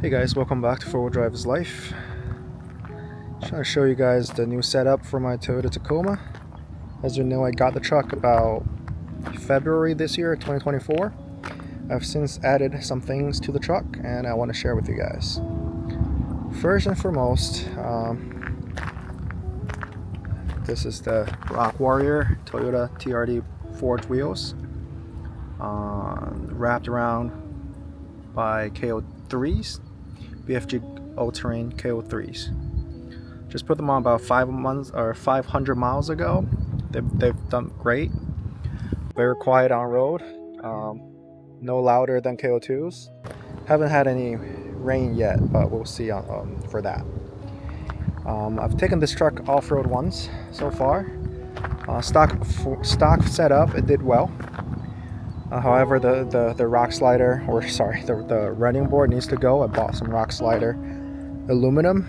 Hey guys, welcome back to 4-Wheel Driver's Life. Trying to show you guys the new setup for my Toyota Tacoma. As you know, I got the truck about February this year, 2024. I've since added some things to the truck and I want to share with you guys. First and foremost, this is the Rock Warrior Toyota TRD forged wheels, wrapped around by KO3s, BFG all-terrain KO3s. Just put them on about 500 miles ago. They've done great. Very quiet on road. No louder than KO2s. Haven't had any rain yet, but we'll see for that. I've taken this truck off-road once so far. Stock setup, it did well. However, the rock slider, or sorry, the running board needs to go. I bought some rock slider aluminum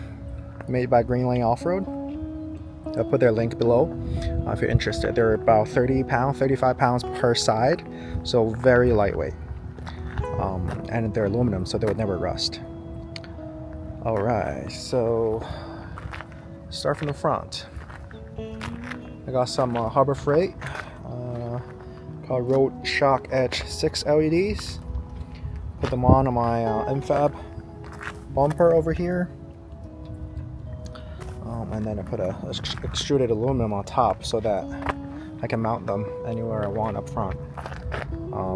made by Greenland Offroad. I'll put their link below if you're interested. They're about 35 pounds per side, so very lightweight. And they're aluminum, so they would never rust. Alright, so start from the front. I got some Harbor Freight called Road Shock Edge 6 LEDs. Put them on my infab bumper over here. And then I put a extruded aluminum on top so that I can mount them anywhere I want up front.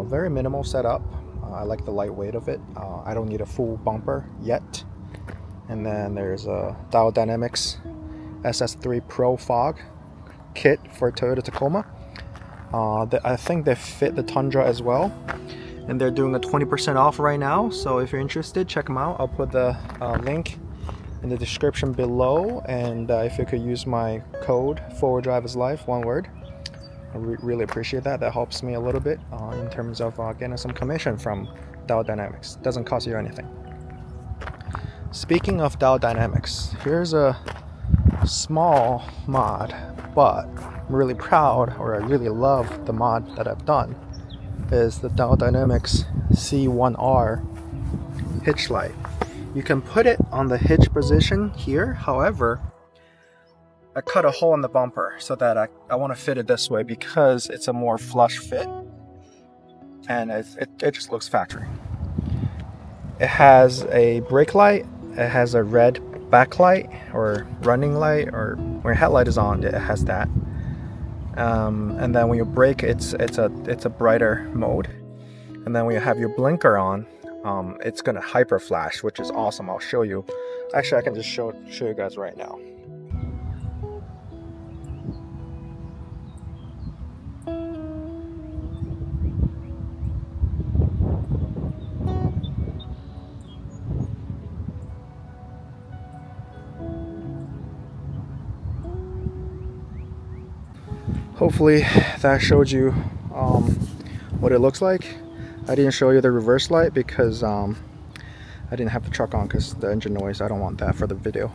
Very minimal setup. I like the lightweight of it. I don't need a full bumper yet. And then there's a Dial Dynamics SS3 Pro Fog kit for Toyota Tacoma. I think they fit the Tundra as well, and they're doing a 20% off right now, so if you're interested, check them out. I'll put the link in the description below, and if you could use my code 4-Wheel Driver's Life, one word, I really appreciate that. That helps me a little bit in terms of getting some commission from Dial Dynamics. Doesn't cost you anything. Speaking of Dial Dynamics, here's a small mod, but I'm really proud, or I really love the mod that I've done, is the Dial Dynamics C1R hitch light. You can put it on the hitch position here. However, I cut a hole in the bumper so that I want to fit it this way because it's a more flush fit, and it just looks factory. It has a brake light, it has a red backlight or running light, or when your headlight is on, it has that. And then when you brake, it's a brighter mode. And then when you have your blinker on, it's gonna hyper flash, which is awesome. I'll show you. Actually, I can just show you guys right now. Hopefully that showed you what it looks like. I didn't show you the reverse light because I didn't have the truck on because the engine noise. I don't want that for the video.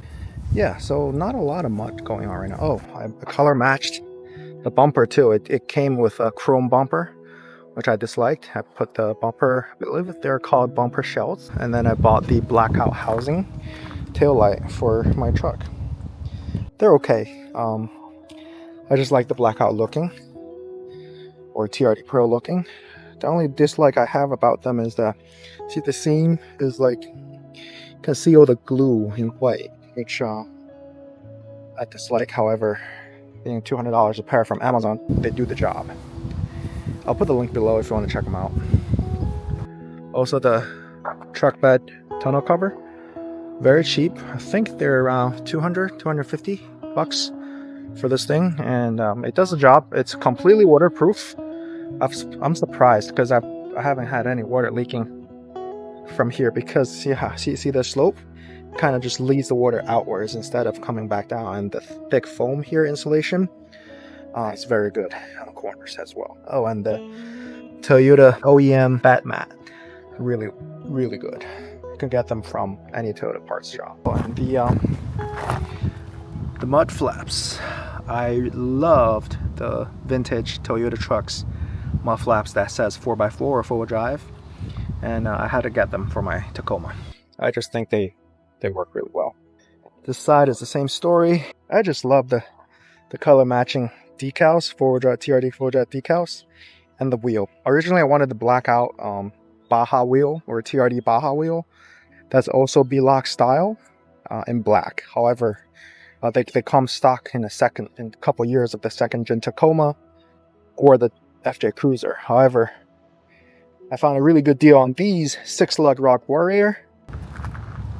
Yeah, so not a lot of much going on right now. Oh, I color matched the bumper too. It came with a chrome bumper, which I disliked. I put the bumper, I believe they're called bumper shells, and then I bought the blackout housing tail light for my truck. They're okay. I just like the blackout looking, or TRD Pro looking. The only dislike I have about them is that, see, the seam is like, you can see all the glue in white, which I dislike. However, being $200 a pair from Amazon, they do the job. I'll put the link below if you want to check them out. Also, the truck bed tonneau cover, very cheap. I think they're around 250 bucks for this thing, and it does the job. It's completely waterproof. I'm surprised because I haven't had any water leaking from here, because yeah, see the slope kind of just leads the water outwards instead of coming back down, and the thick foam here insulation is very good on the corners as well. Oh, and the Toyota OEM bat mat, really good. You can get them from any Toyota parts shop. And the mud flaps, I loved the vintage Toyota trucks mud flaps that says 4x4 or 4-wheel drive, and I had to get them for my Tacoma. I just think they work really well. This side is the same story. I just love the color matching decals, TRD 4-jet decals, and the wheel. Originally I wanted the blackout Baja wheel, or TRD Baja wheel. That's also B-Lock style in black. However, they come stock in a couple years of the second gen Tacoma or the FJ Cruiser. However, I found a really good deal on these 6-lug Rock Warrior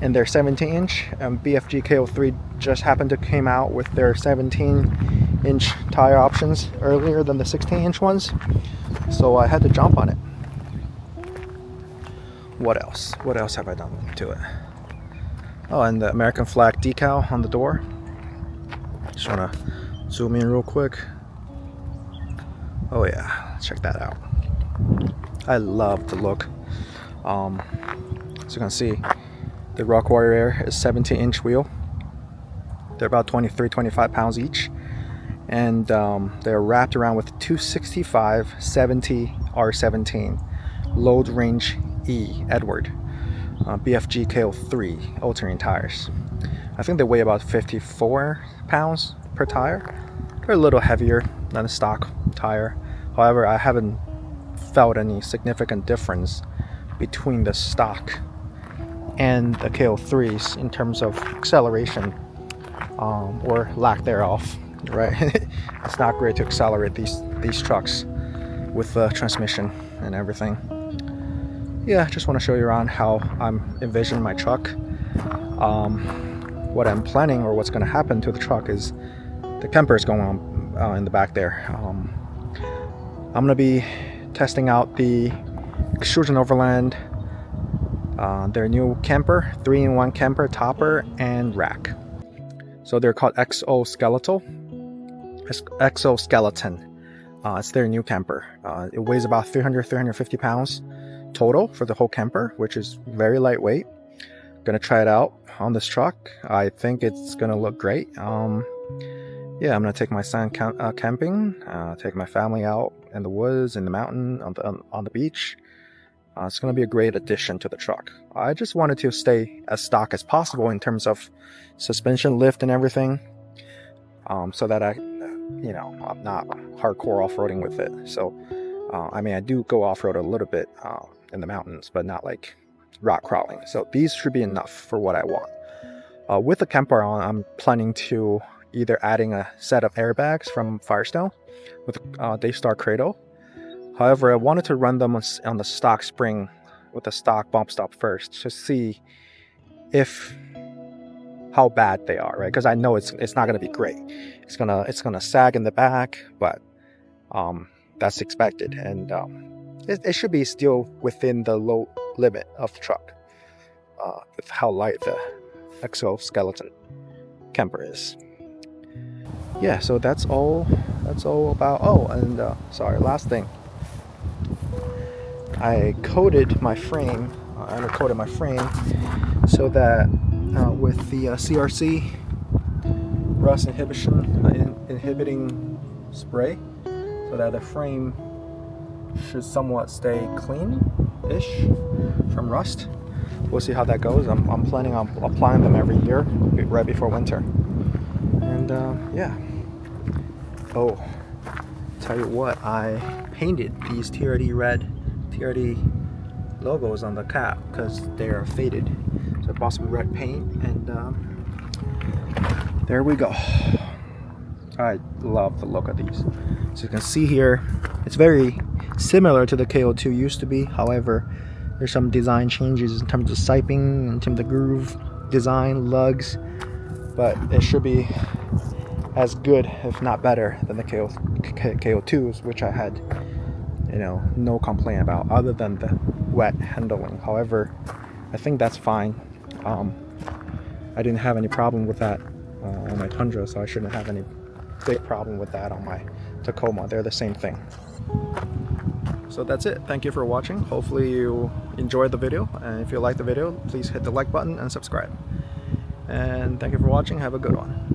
and their 17-inch. BFG KO3 just happened to came out with their 17-inch tire options earlier than the 16-inch ones, so I had to jump on it. What else? What else have I done to it? Oh, and the American flag decal on the door. Just want to zoom in real quick. Oh yeah, check that out. I love the look. So you can see the Rock Warrior is 17-inch wheel. They're about 23-25 pounds each, and they're wrapped around with 265/70 R17 load range E Edward BFG KO3 all-terrain tires. I think they weigh about 54 pounds per tire. They're a little heavier than a stock tire. However, I haven't felt any significant difference between the stock and the KO3s in terms of acceleration or lack thereof, right? It's not great to accelerate these trucks with the transmission and everything. Yeah, just want to show you around how I'm envisioning my truck. What I'm planning, or what's going to happen to the truck, is the camper is going on in the back there. I'm going to be testing out the Extrusion Overland, their new camper, 3-in-1 camper, topper and rack. So they're called Exoskeleton. It's their new camper. It weighs about 350 pounds total for the whole camper, which is very lightweight. Gonna try it out on this truck. I think it's gonna look great. Yeah, I'm gonna take my son camping, take my family out in the woods, in the mountain, on the beach. It's gonna be a great addition to the truck. I just wanted to stay as stock as possible in terms of suspension, lift, and everything, so that I'm not hardcore off-roading with it. So, I mean, I do go off-road a little bit in the mountains, but not like rock crawling. So these should be enough for what I want. With the camper on, I'm planning to either adding a set of airbags from Firestone with Daystar Cradle. However, I wanted to run them on the stock spring with the stock bump stop first to see how bad they are, right? Because I know it's not going to be great. It's gonna sag in the back, but that's expected, and it should be still within the low limit of the truck with how light the Exoskeleton camper is. Yeah, so that's all about. Oh, and sorry, last thing. I coated my frame, undercoated my frame, so that with the CRC rust inhibiting spray, so that the frame should somewhat stay clean-ish from rust. We'll see how that goes. I'm planning on applying them every year right before winter. And yeah. Oh, tell you what, I painted these TRD logos on the cap because they are faded. So I bought some red paint, and there we go. I love the look of these. So you can see here, it's very similar to the KO2 used to be. However, there's some design changes in terms of siping, in terms of groove design, lugs, but it should be as good, if not better, than the KO2s, which I had, no complaint about, other than the wet handling. However, I think that's fine. I didn't have any problem with that on my Tundra, so I shouldn't have any big problem with that on my Tacoma. They're the same thing. So that's it. Thank you for watching. Hopefully you enjoyed the video, and if you liked the video, please hit the like button and subscribe. And thank you for watching. Have a good one.